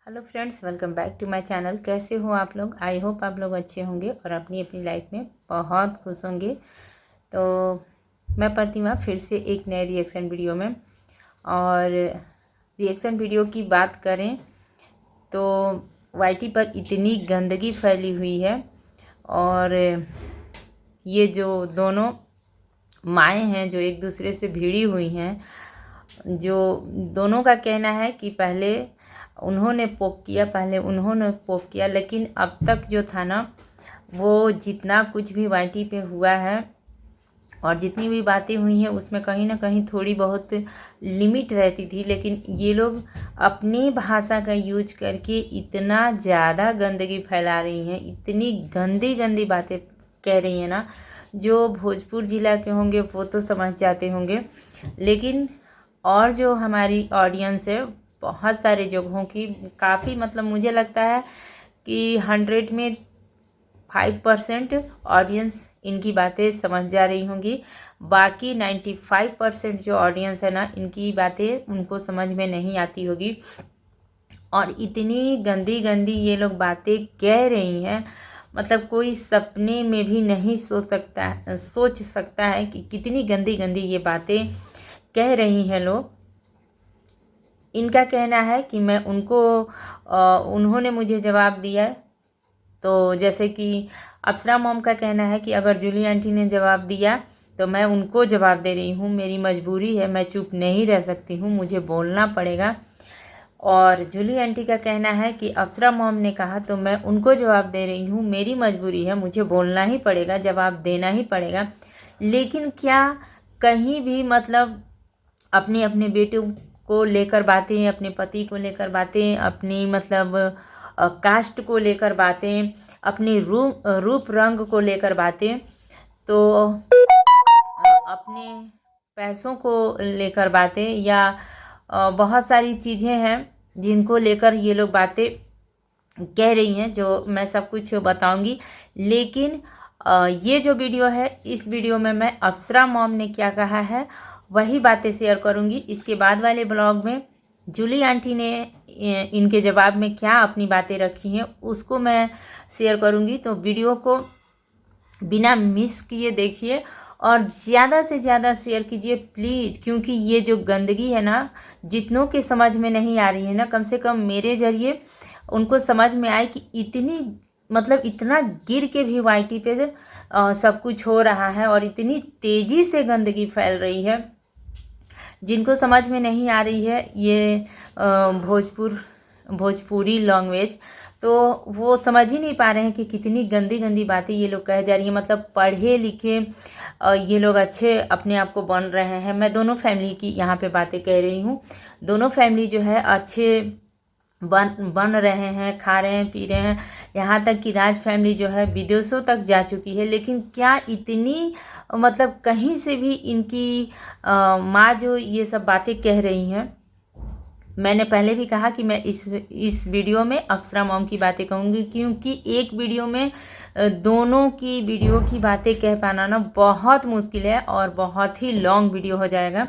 Hello friends, welcome back to my channel. कैसे हो आप लोग? आई होप आप लोग अच्छे होंगे और अपनी अपनी लाइफ में बहुत खुश होंगे। तो मैं प्रतिमा फिर से एक नए रिएक्शन वीडियो में, और रिएक्शन वीडियो की बात करें तो वाईटी पर इतनी गंदगी फैली हुई है। और ये जो दोनों माएँ हैं जो एक दूसरे से भिड़ी हुई हैं, जो दोनों का कहना है कि पहले उन्होंने पोक किया, लेकिन अब तक जो था ना, वो जितना कुछ भी वाईटी पे हुआ है और जितनी भी बातें हुई हैं उसमें कहीं ना कहीं थोड़ी बहुत लिमिट रहती थी, लेकिन ये लोग अपनी भाषा का यूज करके इतना ज़्यादा गंदगी फैला रही हैं, इतनी गंदी गंदी बातें कह रही हैं ना, जो भोजपुर ज़िला के होंगे वो तो समझ जाते होंगे, लेकिन और जो हमारी ऑडियंस है बहुत सारे जगहों की, काफ़ी मतलब मुझे लगता है कि 100 में 5% ऑडियंस इनकी बातें समझ जा रही होंगी। बाकी 95% जो ऑडियंस है ना, इनकी बातें उनको समझ में नहीं आती होगी। और इतनी गंदी गंदी ये लोग बातें कह रही हैं, मतलब कोई सपने में भी नहीं सोच सकता है कि कितनी गंदी गंदी ये बातें कह रही हैं लोग। इनका कहना है कि मैं उन्होंने मुझे जवाब दिया। तो जैसे कि अप्सरा मॉम का कहना है कि अगर जूली आंटी ने जवाब दिया तो मैं उनको जवाब दे रही हूँ, मेरी मजबूरी है, मैं चुप नहीं रह सकती हूँ, मुझे बोलना पड़ेगा। और जूली आंटी का कहना है कि अप्सरा मॉम ने कहा तो मैं उनको जवाब दे रही हूँ, मेरी मजबूरी है, मुझे बोलना ही पड़ेगा, जवाब देना ही पड़ेगा। लेकिन क्या कहीं भी मतलब अपने अपने बेटे को लेकर बातें, अपने पति को लेकर बातें, अपनी मतलब कास्ट को लेकर बातें, अपनी रूप रंग को लेकर बातें, तो अपने पैसों को लेकर बातें, या बहुत सारी चीज़ें हैं जिनको लेकर ये लोग बातें कह रही हैं, जो मैं सब कुछ बताऊंगी। लेकिन ये जो वीडियो है, इस वीडियो में मैं अप्सरा मॉम ने क्या कहा है वही बातें शेयर करूंगी। इसके बाद वाले ब्लॉग में जूली आंटी ने इनके जवाब में क्या अपनी बातें रखी हैं उसको मैं शेयर करूंगी। तो वीडियो को बिना मिस किए देखिए और ज़्यादा से ज़्यादा शेयर कीजिए प्लीज़, क्योंकि ये जो गंदगी है ना, जितनों के समझ में नहीं आ रही है ना, कम से कम मेरे ज़रिए उनको समझ में आए कि इतनी मतलब इतना गिर के भी वाईटी पे सब कुछ हो रहा है और इतनी तेज़ी से गंदगी फैल रही है। जिनको समझ में नहीं आ रही है ये भोजपुरी लैंग्वेज, तो वो समझ ही नहीं पा रहे हैं कि कितनी गंदी गंदी बातें ये लोग कह जा रही हैं। मतलब पढ़े लिखे ये लोग अच्छे अपने आप को बन रहे हैं। मैं दोनों फैमिली की यहाँ पे बातें कह रही हूँ। दोनों फैमिली जो है अच्छे बन रहे हैं, खा रहे हैं, पी रहे हैं। यहाँ तक कि राज फैमिली जो है विदेशों तक जा चुकी है। लेकिन क्या इतनी मतलब कहीं से भी इनकी माँ जो ये सब बातें कह रही हैं, मैंने पहले भी कहा कि मैं इस वीडियो में अप्सरा मॉम की बातें कहूँगी, क्योंकि एक वीडियो में दोनों की वीडियो की बातें कह पाना ना बहुत मुश्किल है और बहुत ही लॉन्ग वीडियो हो जाएगा।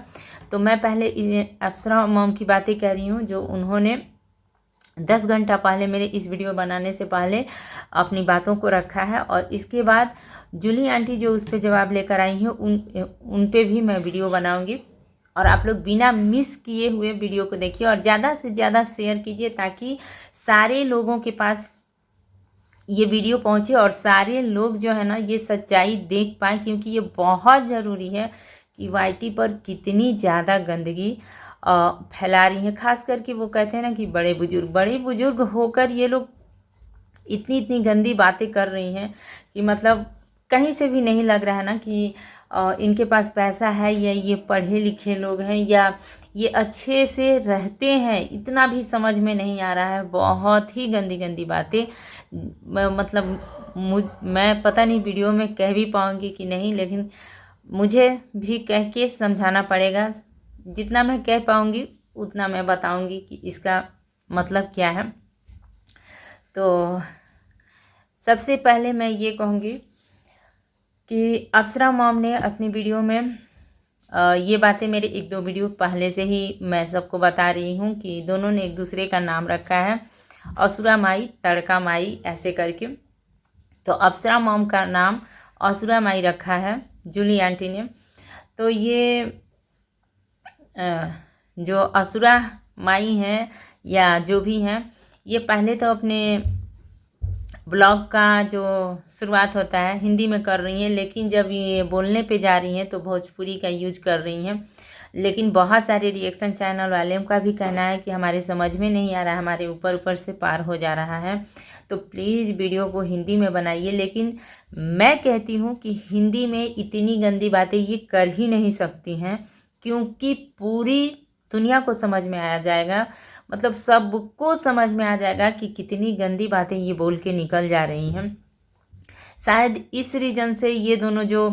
तो मैं पहले अप्सरा मॉम की बातें कह रही हूँ, जो उन्होंने 10 घंटा पहले मेरे इस वीडियो बनाने से पहले अपनी बातों को रखा है। और इसके बाद जूली आंटी जो उस पर जवाब लेकर आई हैं, उन पे भी मैं वीडियो बनाऊंगी। और आप लोग बिना मिस किए हुए वीडियो को देखिए और ज़्यादा से ज़्यादा शेयर कीजिए, ताकि सारे लोगों के पास ये वीडियो पहुँचे और सारे लोग जो है ना ये सच्चाई देख पाएँ, क्योंकि ये बहुत ज़रूरी है कि वाईटी पर कितनी ज़्यादा गंदगी फैला रही हैं। खास करके वो कहते हैं ना कि बड़े बुजुर्ग होकर ये लोग इतनी इतनी गंदी बातें कर रही हैं कि मतलब कहीं से भी नहीं लग रहा है ना कि इनके पास पैसा है, या ये पढ़े लिखे लोग हैं, या ये अच्छे से रहते हैं, इतना भी समझ में नहीं आ रहा है। बहुत ही गंदी गंदी बातें मतलब मैं पता नहीं वीडियो में कह भी पाऊँगी कि नहीं, लेकिन मुझे भी कह के समझाना पड़ेगा। जितना मैं कह पाऊँगी उतना मैं बताऊँगी कि इसका मतलब क्या है। तो सबसे पहले मैं ये कहूँगी कि अप्सरा मॉम ने अपनी वीडियो में ये बातें मेरे 1-2 वीडियो पहले से ही मैं सबको बता रही हूँ कि दोनों ने एक दूसरे का नाम रखा है। असुरा माई, तड़का माई, ऐसे करके। तो अप्सरा मॉम का नाम असुरा माई रखा है जूली आंटी ने। तो ये जो असुरा माई हैं या जो भी हैं, ये पहले तो अपने ब्लॉग का जो शुरुआत होता है हिंदी में कर रही हैं, लेकिन जब ये बोलने पे जा रही हैं तो भोजपुरी का यूज कर रही हैं। लेकिन बहुत सारे रिएक्शन चैनल वालों का भी कहना है कि हमारे समझ में नहीं आ रहा, हमारे ऊपर ऊपर से पार हो जा रहा है, तो प्लीज़ वीडियो को हिंदी में बनाइए। लेकिन मैं कहती हूँ कि हिंदी में इतनी गंदी बातें ये कर ही नहीं सकती हैं, क्योंकि पूरी दुनिया को समझ में आ जाएगा, मतलब सबको समझ में आ जाएगा कि कितनी गंदी बातें ये बोल के निकल जा रही हैं। शायद इस रीज़न से ये दोनों जो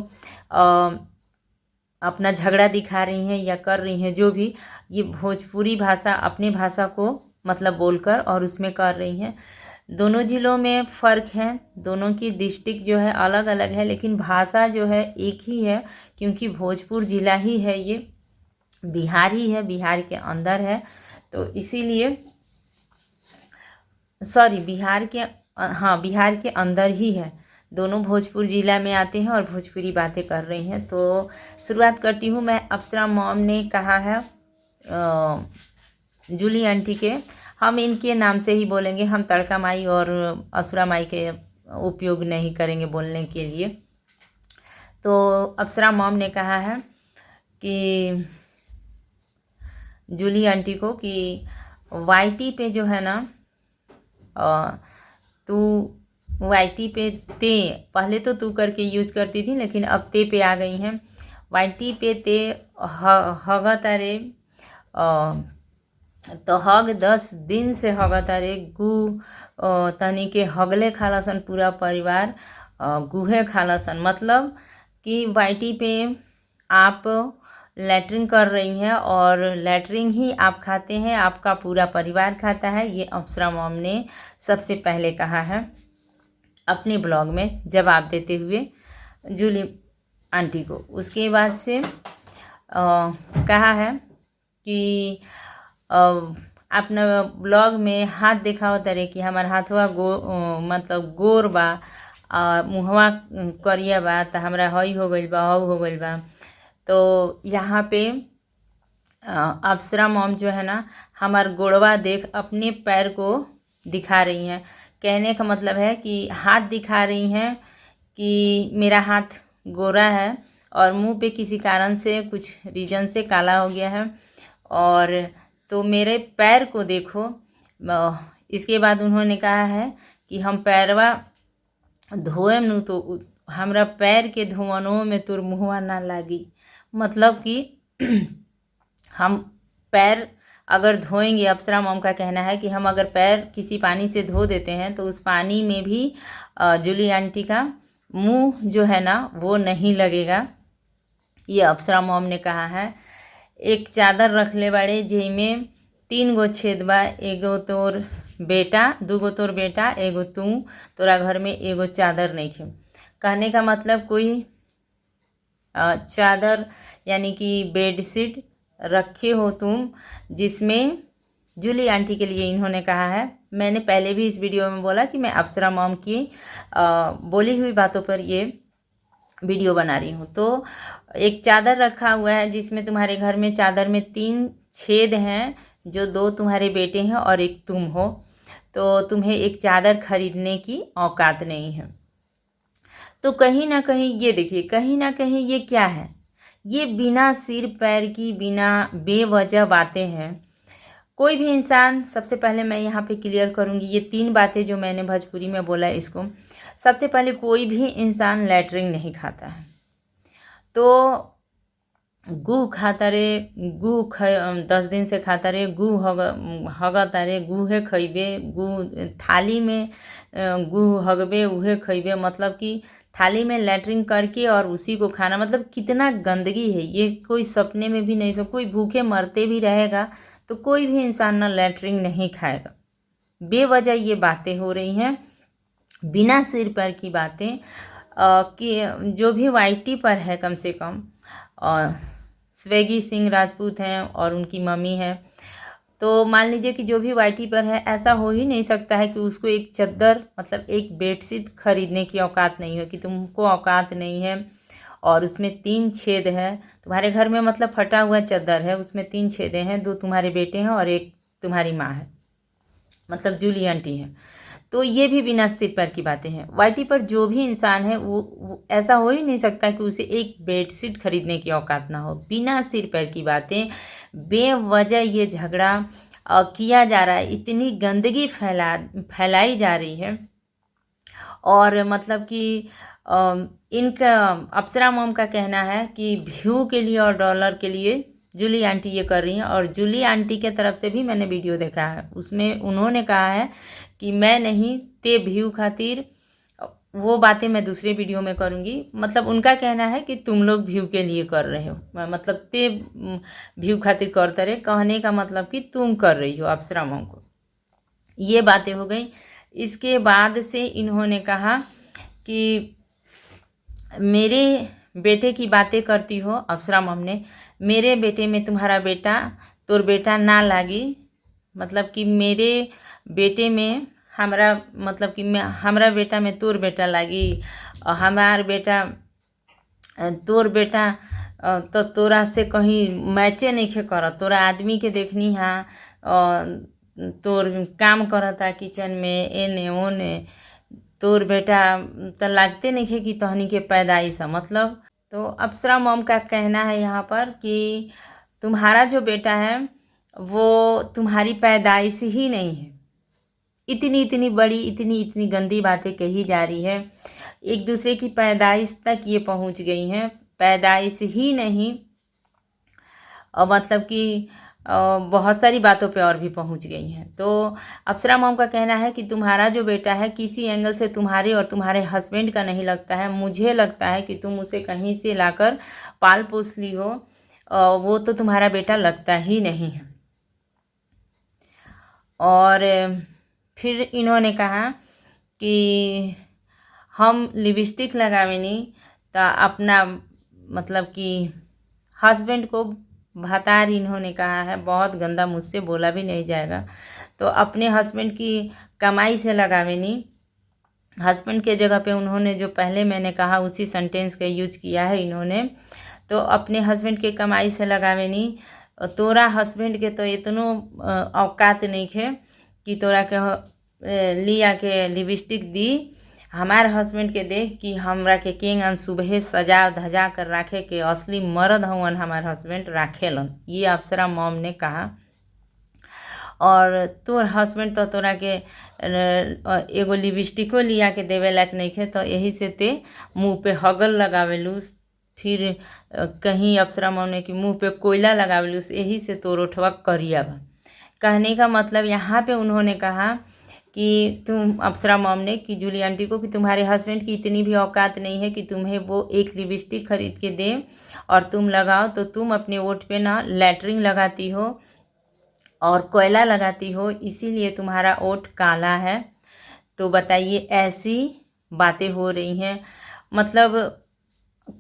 अपना झगड़ा दिखा रही हैं या कर रही हैं, जो भी, ये भोजपुरी भाषा अपने भाषा को मतलब बोलकर और उसमें कर रही हैं। दोनों जिलों में फ़र्क है, दोनों की डिस्ट्रिक्ट जो है अलग अलग है, लेकिन भाषा जो है एक ही है, क्योंकि भोजपुर ज़िला ही है, ये बिहार ही है, बिहार के अंदर है। तो इसीलिए सॉरी बिहार के अंदर ही है, दोनों भोजपुर ज़िला में आते हैं और भोजपुरी बातें कर रही हैं। तो शुरुआत करती हूँ मैं। अप्सरा मॉम ने कहा है जूली आंटी के, हम इनके नाम से ही बोलेंगे, हम तड़का माई और असुरा माई के उपयोग नहीं करेंगे बोलने के लिए। तो अप्सरा मॉम ने कहा है कि जूली आंटी को कि वाईटी पे जो है ना, तू वाईटी पे ते, पहले तो तू करके यूज करती थी, लेकिन अब ते पे आ गई हैं। वाईटी पे ते हगतारे, तो हग 10 दिन से हगतारे गु तनी के हगले खालसन पूरा परिवार, गुहे खालसन, मतलब कि वाईटी पे आप लैट्रिन कर रही हैं और लैट्रिन ही आप खाते हैं, आपका पूरा परिवार खाता है। ये अप्सरा मॉम ने सबसे पहले कहा है अपने ब्लॉग में जवाब देते हुए जूली आंटी को। उसके बाद से कहा है कि अपना ब्लॉग में हाथ दिखाओ तरे कि हमार हाथवा मतलब गोर बा, मुहवा करिया बा, तो हमरा हई हो गइल बा, हऊ हो गइल बा। तो यहाँ पे अप्सरा मॉम जो है ना, हमार गोड़वा देख अपने पैर को दिखा रही हैं। कहने का मतलब है कि हाथ दिखा रही हैं कि मेरा हाथ गोरा है और मुंह पे किसी कारण से कुछ रीजन से काला हो गया है, और तो मेरे पैर को देखो। इसके बाद उन्होंने कहा है कि हम पैरवा धोएम नु तो हमरा पैर के धोवनों में तोर मुँहवा ना लागी, मतलब कि हम पैर अगर धोएंगे, अप्सरा मॉम का कहना है कि हम अगर पैर किसी पानी से धो देते हैं तो उस पानी में भी जूली आंटी का मुंह जो है ना वो नहीं लगेगा, ये अप्सरा मॉम ने कहा है। एक चादर रख ले बड़े जिसमें 3 गो छेद बा, एगो तोर बेटा, 2 गो तोर बेटा, एगो तू, तोरा घर में एगो चादर नहीं खे। कहने का मतलब कोई चादर यानी कि बेडशीट रखे हो तुम, जिसमें जूली आंटी के लिए इन्होंने कहा है। मैंने पहले भी इस वीडियो में बोला कि मैं अप्सरा मॉम की बोली हुई बातों पर ये वीडियो बना रही हूँ। तो एक चादर रखा हुआ है जिसमें तुम्हारे घर में चादर में 3 छेद हैं, जो 2 तुम्हारे बेटे हैं और एक तुम हो, तो तुम्हें एक चादर खरीदने की औकात नहीं है। तो कहीं ना कहीं ये देखिए, कहीं ना कहीं ये क्या है, ये बिना सिर पैर की, बिना बेवजह बातें हैं। कोई भी इंसान, सबसे पहले मैं यहाँ पे क्लियर करूँगी ये 3 बातें जो मैंने भोजपुरी में बोला इसको। सबसे पहले कोई भी इंसान लैट्रिन नहीं खाता है, तो गू खाता रे, 10 दिन से खाता रे, गू हगता रे, गूहे खइबे, गू थाली में गू हगबे उहे खइबे, मतलब कि थाली में लैट्रिन करके और उसी को खाना, मतलब कितना गंदगी है ये, कोई सपने में भी नहीं सो। कोई भूखे मरते भी रहेगा तो कोई भी इंसान ना लैट्रिन नहीं खाएगा। बेवजह ये बातें हो रही हैं, बिना सिर पैर की बातें, कि जो भी वाईटी पर है कम से कम, और स्वेगी सिंह राजपूत हैं और उनकी मम्मी है, तो मान लीजिए कि जो भी वाईटी पर है, ऐसा हो ही नहीं सकता है कि उसको एक चद्दर मतलब एक बेडशीट खरीदने की औकात नहीं हो, कि तुमको औकात नहीं है और उसमें 3 छेद है तुम्हारे घर में, मतलब फटा हुआ चद्दर है, उसमें 3 छेदे हैं, 2 तुम्हारे बेटे हैं और एक तुम्हारी माँ है, मतलब जूली आंटी है। तो ये भी बिना सिर पैर की बातें हैं। वाईटी पर जो भी इंसान है वो ऐसा हो ही नहीं सकता कि उसे एक बेडशीट खरीदने की औकात ना हो। बिना सिर पैर की बातें, बेवजह ये झगड़ा किया जा रहा है, इतनी गंदगी फैलाई जा रही है। और मतलब कि इनका अप्सरा मॉम का कहना है कि व्यू के लिए और डॉलर के लिए जूली आंटी ये कर रही हैं। और जूली आंटी के तरफ से भी मैंने वीडियो देखा है, उसमें उन्होंने कहा है कि मैं नहीं, ते व्यू खातिर, वो बातें मैं दूसरे वीडियो में करूँगी। मतलब उनका कहना है कि तुम लोग व्यू के लिए कर रहे हो, मतलब ते व्यू खातिर करते रहे, कहने का मतलब कि तुम कर रही हो अप्सरा मॉम को। ये बातें हो गई। इसके बाद से इन्होंने कहा कि मेरे बेटे की बातें करती हो अप्सरा मॉम ने, मेरे बेटे में तुम्हारा बेटा तोर बेटा ना लागी, मतलब कि मेरे बेटे में हमरा, मतलब कि हमरा बेटा में तोर बेटा लागी, और हमार बेटा तोर बेटा तो तोरा से कहीं मैचे नहीं खे कर, तोरा आदमी के देखनी हा तोर काम करता किचन में एने ओने, तोर बेटा तो लागते नहीं खे कि तहनी के पैदाइश है। मतलब तो अप्सरा मॉम का कहना है यहाँ पर कि तुम्हारा जो बेटा है वो तुम्हारी पैदाइश ही नहीं है। इतनी इतनी बड़ी, इतनी इतनी गंदी बातें कही जा रही है, एक दूसरे की पैदाइश तक ये पहुंच गई हैं, पैदाइश ही नहीं और मतलब कि बहुत सारी बातों पे और भी पहुंच गई हैं। तो अप्सरा मॉम का कहना है कि तुम्हारा जो बेटा है किसी एंगल से तुम्हारे और तुम्हारे हस्बैंड का नहीं लगता है, मुझे लगता है कि तुम उसे कहीं से लाकर पाल पोस ली हो, वो तो तुम्हारा बेटा लगता ही नहीं है। और फिर इन्होंने कहा कि हम लिपस्टिक लगावेनी तो अपना मतलब कि हस्बैंड को भतार, इन्होंने कहा है, बहुत गंदा, मुझसे बोला भी नहीं जाएगा, तो अपने हस्बैंड की कमाई से लगावेनी। हस्बैंड के जगह पे उन्होंने जो पहले मैंने कहा उसी सेंटेंस का यूज किया है इन्होंने, तो अपने हस्बैंड के कमाई से लगावेनी। तोरा हस्बैंड के तो इतनो औकात नहीं है कि तोरा के लिया के लिपस्टिक दी, हमार हस्बैंड के देख कि हमरा के केंगन सुबह सजा धजा कर राखे के असली मर्द हवन हमार हस्बैंड राखेलन, ये अप्सरा मॉम ने कहा। और तोर हस्बैंड तो तोरा के एगो लिपस्टिको लिया के देवे लायक नहीं खे, तो यही से ते मुँह पे हगल लगावेलूस, फिर कहीं अप्सरा मॉम ने कि मुँह पे कोयला लगावेलूस, यही से तोर ओठवा करिया बा। कहने का मतलब यहाँ पे उन्होंने कहा कि तुम अप्सरा मॉम ने कि जूली आंटी को कि तुम्हारे हस्बैंड की इतनी भी औकात नहीं है कि तुम्हें वो एक लिपस्टिक खरीद के दे और तुम लगाओ, तो तुम अपने ओठ पे ना लैटरिन लगाती हो और कोयला लगाती हो, इसीलिए तुम्हारा ओठ काला है। तो बताइए, ऐसी बातें हो रही हैं। मतलब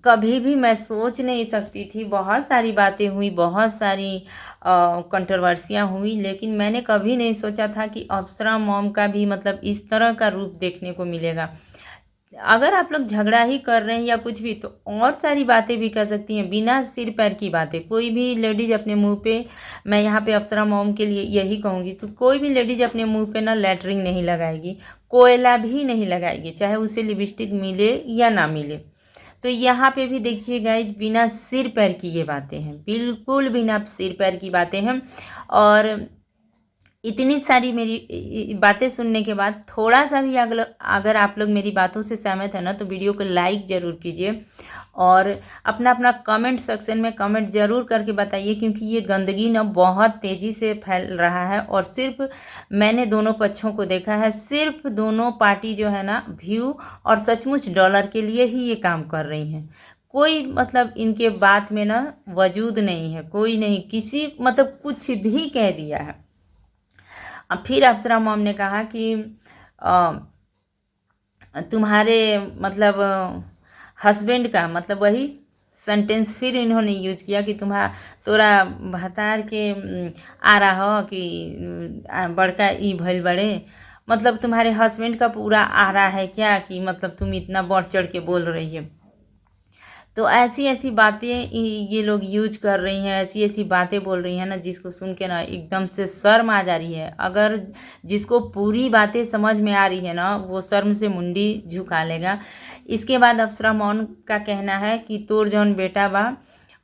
कभी भी मैं सोच नहीं सकती थी, बहुत सारी बातें हुई, बहुत सारी कंट्रोवर्सियाँ हुई, लेकिन मैंने कभी नहीं सोचा था कि अप्सरा मॉम का भी मतलब इस तरह का रूप देखने को मिलेगा। अगर आप लोग झगड़ा ही कर रहे हैं या कुछ भी, तो और सारी बातें भी कर सकती हैं, बिना सिर पैर की बातें। कोई भी लेडीज अपने मुंह पे, मैं यहाँ पे अप्सरा मॉम के लिए यही कहूँगी कि कोई भी लेडीज अपने मुंह पे ना लैटरिन नहीं लगाएगी, कोयला भी नहीं लगाएगी, चाहे उसे लिपस्टिक मिले या ना मिले। तो यहाँ पे भी देखिए गाइज, बिना सिर पैर की ये बातें हैं, बिल्कुल बिना सिर पैर की बातें हैं। और इतनी सारी मेरी बातें सुनने के बाद थोड़ा सा भी अगर आप लोग मेरी बातों से सहमत है ना, तो वीडियो को लाइक ज़रूर कीजिए और अपना अपना कमेंट सेक्शन में कमेंट ज़रूर करके बताइए, क्योंकि ये गंदगी ना बहुत तेज़ी से फैल रहा है। और सिर्फ मैंने दोनों पक्षों को देखा है, सिर्फ दोनों पार्टी जो है ना व्यू और सचमुच डॉलर के लिए ही ये काम कर रही हैं। कोई मतलब इनके बात में ना वजूद नहीं है, कोई नहीं, किसी मतलब कुछ भी कह दिया है। अब फिर अप्सरा मॉम ने कहा कि तुम्हारे मतलब हस्बैंड का मतलब वही सेंटेंस फिर इन्होंने यूज किया कि तोरा भतार के आ रहा हो कि बड़का ई भइल बड़े, मतलब तुम्हारे हस्बैंड का पूरा आ रहा है क्या कि मतलब तुम इतना बढ़ चढ़ के बोल रही है। तो ऐसी ऐसी बातें ये लोग यूज कर रही हैं, ऐसी ऐसी बातें बोल रही हैं ना, जिसको सुन के ना एकदम से शर्म आ जा रही है। अगर जिसको पूरी बातें समझ में आ रही है ना, वो शर्म से मुंडी झुका लेगा। इसके बाद अप्सरा मौन का कहना है कि तोर जौन बेटा बा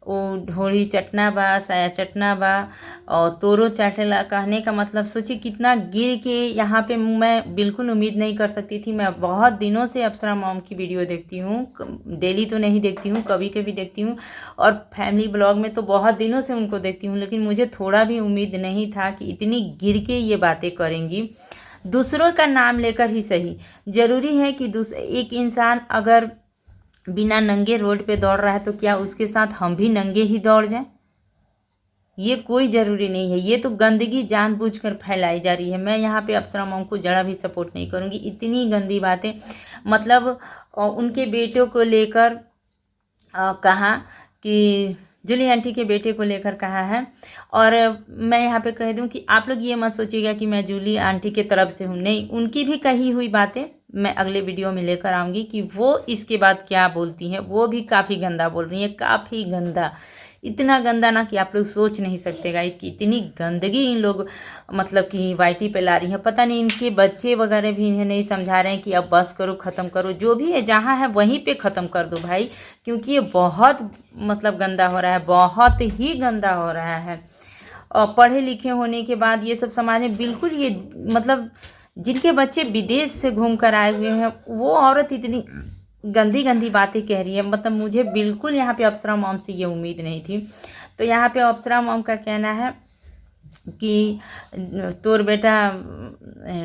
वो ढोली चटना बा, साया चटना बा और तोरो चाटेला। कहने का मतलब सोचिए कितना गिर के यहाँ पे। मैं बिल्कुल उम्मीद नहीं कर सकती थी। मैं बहुत दिनों से अप्सरा मॉम की वीडियो देखती हूँ, डेली तो नहीं देखती हूँ, कभी कभी देखती हूँ, और फैमिली ब्लॉग में तो बहुत दिनों से उनको देखती हूँ, लेकिन मुझे थोड़ा भी उम्मीद नहीं था कि इतनी गिर के ये बातें करेंगी। दूसरों का नाम लेकर ही सही। ज़रूरी है कि एक इंसान अगर बिना नंगे रोड पे दौड़ रहा है तो क्या उसके साथ हम भी नंगे ही दौड़ जाएं? ये कोई ज़रूरी नहीं है। ये तो गंदगी जानबूझकर फैलाई जा रही है। मैं यहाँ पे अप्सरा मॉम को जरा भी सपोर्ट नहीं करूँगी। इतनी गंदी बातें, मतलब उनके बेटों को लेकर कहा कि जूली आंटी के बेटे को लेकर कहा है। और मैं यहाँ पे कह दूँ कि आप लोग ये मत सोचिएगा कि मैं जूली आंटी के तरफ से हूँ, नहीं, उनकी भी कही हुई बातें मैं अगले वीडियो में लेकर आऊँगी कि वो इसके बाद क्या बोलती हैं। वो भी काफ़ी गंदा बोल रही हैं, काफ़ी गंदा, इतना गंदा ना कि आप लोग सोच नहीं सकते गाइस कि इतनी गंदगी इन लोग मतलब कि वाईटी पे ला रही हैं। पता नहीं इनके बच्चे वगैरह भी इन्हें नहीं समझा रहे हैं कि अब बस करो, ख़त्म करो, जो भी है जहाँ है वहीं पे ख़त्म कर दो भाई, क्योंकि ये बहुत मतलब गंदा हो रहा है, बहुत ही गंदा हो रहा है। और पढ़े लिखे होने के बाद ये सब समाज में बिल्कुल ये मतलब जिनके बच्चे विदेश से घूम कर आए हुए हैं वो औरत इतनी गंदी गंदी बातें कह रही है। मतलब मुझे बिल्कुल यहाँ पे अप्सरा मॉम से ये उम्मीद नहीं थी। तो यहाँ पे अप्सरा मॉम का कहना है कि तोर बेटा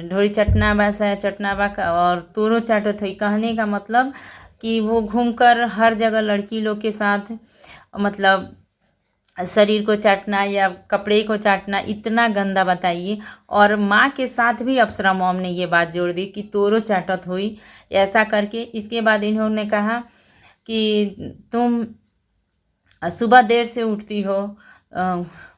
ढोरी चटना बा, साया चटना बा और तोरो चाटो थई। कहने का मतलब कि वो घूमकर हर जगह लड़की लोग के साथ मतलब शरीर को चाटना या कपड़े को चाटना, इतना गंदा बताइए। और माँ के साथ भी अप्सरा मॉम ने ये बात जोड़ दी कि तोरो चाटत हुई ऐसा करके। इसके बाद इन्होंने कहा कि तुम सुबह देर से उठती हो,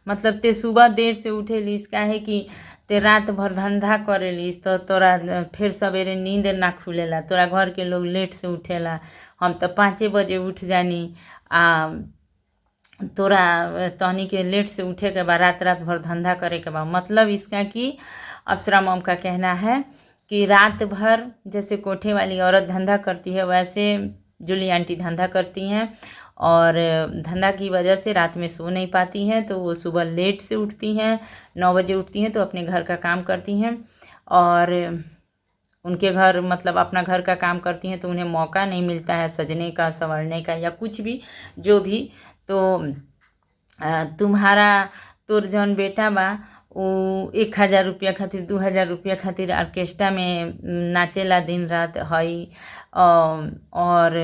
मतलब ते सुबह देर से उठेलिस काहे कि ते रात भर धंधा करेलिस, तो तोरा फिर सवेरे नींद ना खुलेला, तोरा घर के लोग लेट से उठेला, हम तो 5 बजे उठ जानी, तोरा तहनी के लेट से उठे के बाद रात रात भर धंधा करे के बाद। मतलब इसका कि अप्सरा मॉम का कहना है कि रात भर जैसे कोठे वाली औरत धंधा करती है वैसे जूली आंटी धंधा करती हैं, और धंधा की वजह से रात में सो नहीं पाती हैं, तो वो सुबह लेट से उठती हैं, 9 बजे उठती हैं, तो अपने घर का काम करती हैं। और उनके घर मतलब अपना घर का काम करती हैं तो उन्हें मौका नहीं मिलता है सजने का, संवरने का या कुछ भी जो भी। तो तुम्हारा तोर जौन बेटा बा वो 1000 रुपया खातिर 2000 रुपया खातिर ऑर्केस्ट्रा में नाचेला दिन रात हई। और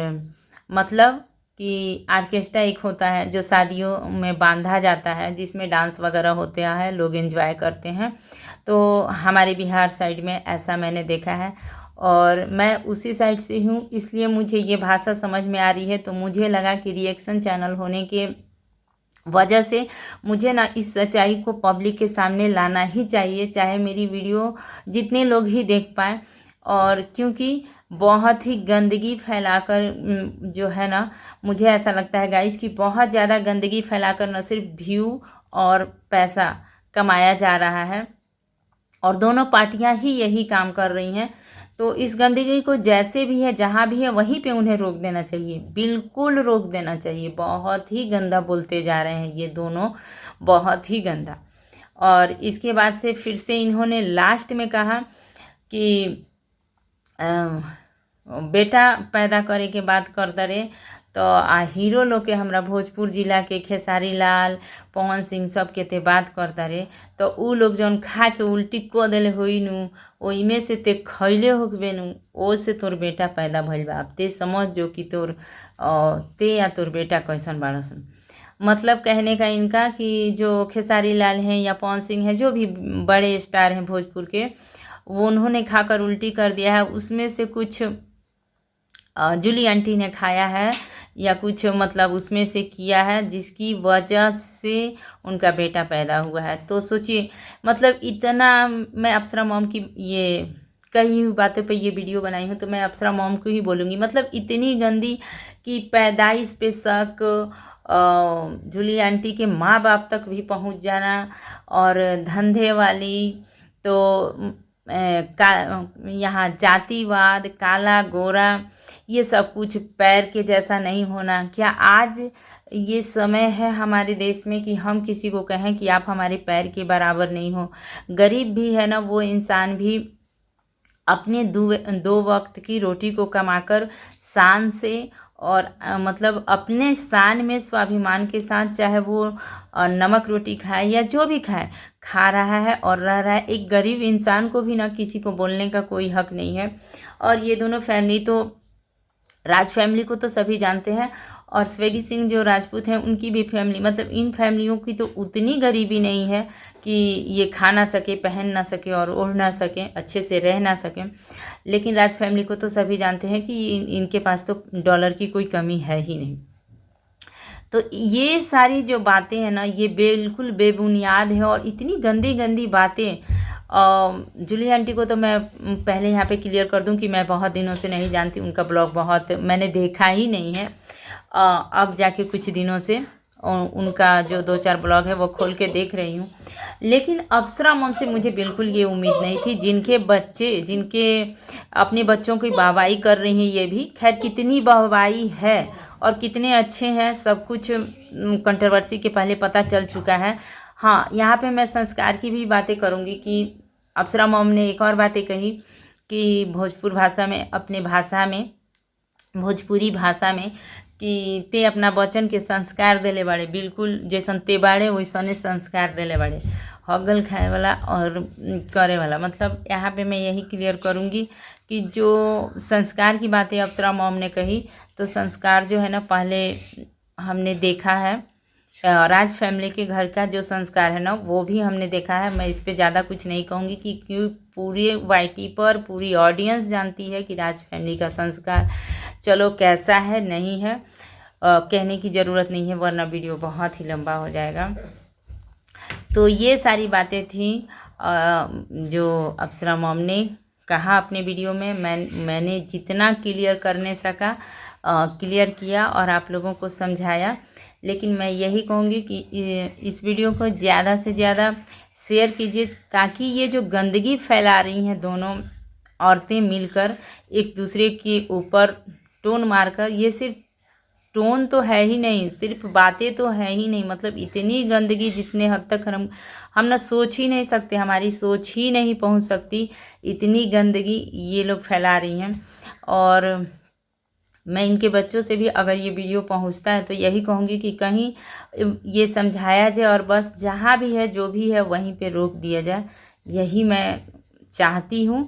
मतलब कि ऑर्केस्ट्रा एक होता है जो शादियों में बांधा जाता है, जिसमें डांस वगैरह होते हैं, लोग एंजॉय करते हैं। तो हमारे बिहार साइड में ऐसा मैंने देखा है, और मैं उसी साइड से हूँ, इसलिए मुझे ये भाषा समझ में आ रही है। तो मुझे लगा कि रिएक्शन चैनल होने के वजह से मुझे ना इस सच्चाई को पब्लिक के सामने लाना ही चाहिए, चाहे मेरी वीडियो जितने लोग ही देख पाएँ। और क्योंकि बहुत ही गंदगी फैलाकर जो है ना, मुझे ऐसा लगता है गाइज कि बहुत ज़्यादा गंदगी फैलाकर न सिर्फ व्यू और पैसा कमाया जा रहा है, और दोनों पार्टियां ही यही काम कर रही हैं। तो इस गंदगी को जैसे भी है जहाँ भी है वहीं पे उन्हें रोक देना चाहिए, बिल्कुल रोक देना चाहिए। बहुत ही गंदा बोलते जा रहे हैं ये दोनों, बहुत ही गंदा। और इसके बाद से फिर से इन्होंने लास्ट में कहा कि बेटा पैदा करे के बात करता रे। तो हीरो लोग के हमरा भोजपुर जिला के खेसारी लाल, पवन सिंह सब के ते बात करता रे, तो उ लोग जौन खा के उल्टी को देले होई नु, ओइमे से ते खैले होकबे नु, ओ से तोर बेटा पैदा भइल बा। अब ते समझ जो कि तोर ते या तोर बेटा कैसन बाड़सन। मतलब कहने का इनका कि जो खेसारी लाल हैं या पवन सिंह हैं, जो भी बड़े स्टार हैं भोजपुर के, वो उन्होंने खाकर उल्टी कर दिया है, उसमें से कुछ जूली आंटी ने खाया है या कुछ मतलब उसमें से किया है जिसकी वजह से उनका बेटा पैदा हुआ है। तो सोचिए मतलब इतना, मैं अप्सरा मॉम की ये कही हुई बातों पे ये वीडियो बनाई हूँ, तो मैं अप्सरा मॉम को ही बोलूँगी। मतलब इतनी गंदी कि पैदाइश पे शक, जूली आंटी के माँ बाप तक भी पहुँच जाना, और धंधे वाली, तो यहाँ जातिवाद, काला गोरा, ये सब कुछ पैर के जैसा नहीं होना। क्या आज ये समय है हमारे देश में कि हम किसी को कहें कि आप हमारे पैर के बराबर नहीं हो? गरीब भी है ना वो इंसान भी अपने दो वक्त की रोटी को कमाकर शान से और मतलब अपने शान में स्वाभिमान के साथ, चाहे वो नमक रोटी खाए या जो भी खाए, खा रहा है और रह रहा है। एक गरीब इंसान को भी ना किसी को बोलने का कोई हक नहीं है। और ये दोनों फैमिली तो, राज फैमिली को तो सभी जानते हैं, और स्वेगी सिंह जो राजपूत हैं उनकी भी फैमिली, मतलब इन फैमिलियों की तो उतनी गरीबी नहीं है कि ये खा ना सके, पहन ना सके और ओढ़ ना सके, अच्छे से रह ना सके। लेकिन राज फैमिली को तो सभी जानते हैं कि इनके पास तो डॉलर की कोई कमी है ही नहीं। तो ये सारी जो बातें हैं ना, ये बिल्कुल बेबुनियाद है और इतनी गंदी गंदी बातें। जूली आंटी को तो मैं पहले यहाँ पे क्लियर कर दूँ कि मैं बहुत दिनों से नहीं जानती, उनका ब्लॉग बहुत मैंने देखा ही नहीं है। अब जाके कुछ दिनों से उनका जो 2-4 ब्लॉग है वो खोल के देख रही हूँ। लेकिन अप्सरा मॉम से मुझे बिल्कुल ये उम्मीद नहीं थी, जिनके अपने बच्चों की वाहवाही कर रही हैं। ये भी खैर कितनी वाहवाही है और कितने अच्छे हैं, सब कुछ कंट्रोवर्सी के पहले पता चल चुका है। हाँ, यहाँ पे मैं संस्कार की भी बातें करूँगी कि अप्सरा मॉम ने एक और बातें कही कि भोजपुरी भाषा में कि ते अपना बच्चन के संस्कार देले बाड़े, बिल्कुल जैसन ते बाड़े वैसने संस्कार देले बाड़े, हगल खाए वाला और करे वाला। मतलब यहाँ पे मैं यही क्लियर करूँगी कि जो संस्कार की बातें अप्सरा मॉम ने कही, तो संस्कार जो है ना, पहले हमने देखा है, राज फैमिली के घर का जो संस्कार है ना वो भी हमने देखा है। मैं इस पे ज़्यादा कुछ नहीं कहूँगी कि क्यों पूरी वाईटी पर पूरी ऑडियंस जानती है कि राज फैमिली का संस्कार चलो कैसा है, नहीं है, कहने की ज़रूरत नहीं है वरना वीडियो बहुत ही लंबा हो जाएगा। तो ये सारी बातें थी जो अप्सरा मॉम ने कहा अपने वीडियो में। मैंने जितना क्लियर करने सका क्लियर किया और आप लोगों को समझाया। लेकिन मैं यही कहूँगी कि इस वीडियो को ज़्यादा से ज़्यादा शेयर कीजिए, ताकि ये जो गंदगी फैला रही हैं दोनों औरतें मिलकर एक दूसरे के ऊपर टोन मारकर, ये सिर्फ टोन तो है ही नहीं, सिर्फ बातें तो है ही नहीं, मतलब इतनी गंदगी जितने हद तक हम ना सोच ही नहीं सकते, हमारी सोच ही नहीं पहुंच सकती, इतनी गंदगी ये लोग फैला रही हैं। और मैं इनके बच्चों से भी अगर ये वीडियो पहुंचता है तो यही कहूँगी कि कहीं ये समझाया जाए और बस जहाँ भी है जो भी है वहीं पे रोक दिया जाए। यही मैं चाहती हूँ,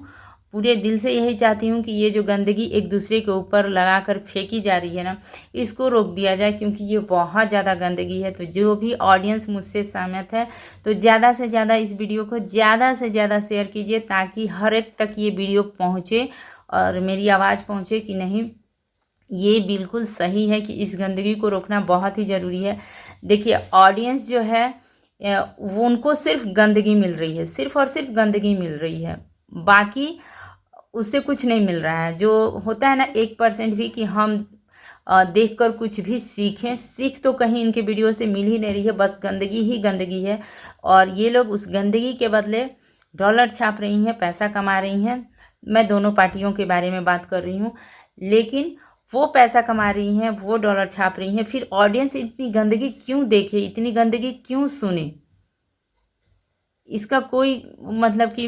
पूरे दिल से यही चाहती हूँ कि ये जो गंदगी एक दूसरे के ऊपर लगा कर फेंकी जा रही है ना, इसको रोक दिया जाए, क्योंकि ये बहुत ज़्यादा गंदगी है। तो जो भी ऑडियंस मुझसे सहमत है तो ज़्यादा से ज़्यादा इस वीडियो को ज़्यादा से ज़्यादा शेयर कीजिए, ताकि हर एक तक ये वीडियो पहुँचे और मेरी आवाज़ पहुँचे कि नहीं, ये बिल्कुल सही है कि इस गंदगी को रोकना बहुत ही ज़रूरी है। देखिए ऑडियंस जो है वो उनको सिर्फ गंदगी मिल रही है, सिर्फ और सिर्फ गंदगी मिल रही है, बाकी उससे कुछ नहीं मिल रहा है। जो होता है ना 1% भी कि हम देखकर कुछ भी सीखें, सीख तो कहीं इनके वीडियो से मिल ही नहीं रही है, बस गंदगी ही गंदगी है। और ये लोग उस गंदगी के बदले डॉलर छाप रही हैं, पैसा कमा रही हैं। मैं दोनों पार्टियों के बारे में बात कर रही हूँ, लेकिन वो पैसा कमा रही हैं, वो डॉलर छाप रही हैं, फिर ऑडियंस इतनी गंदगी क्यों देखे, इतनी गंदगी क्यों सुने? इसका कोई मतलब कि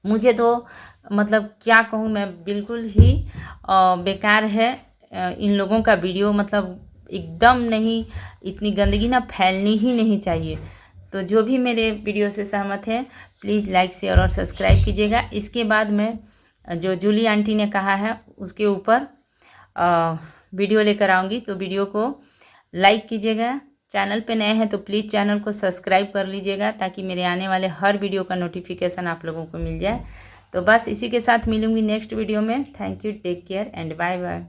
मुझे तो मतलब क्या कहूँ मैं, बिल्कुल ही बेकार है इन लोगों का वीडियो, मतलब एकदम नहीं, इतनी गंदगी ना फैलनी ही नहीं चाहिए। तो जो भी मेरे वीडियो से सहमत है प्लीज़ लाइक शेयर और सब्सक्राइब कीजिएगा। इसके बाद मैं जो जूली आंटी ने कहा है उसके ऊपर वीडियो लेकर आऊँगी, तो वीडियो को लाइक कीजिएगा। चैनल पे नए हैं तो प्लीज़ चैनल को सब्सक्राइब कर लीजिएगा, ताकि मेरे आने वाले हर वीडियो का नोटिफिकेशन आप लोगों को मिल जाए। तो बस इसी के साथ मिलूँगी नेक्स्ट वीडियो में। Thank you, take care and bye bye.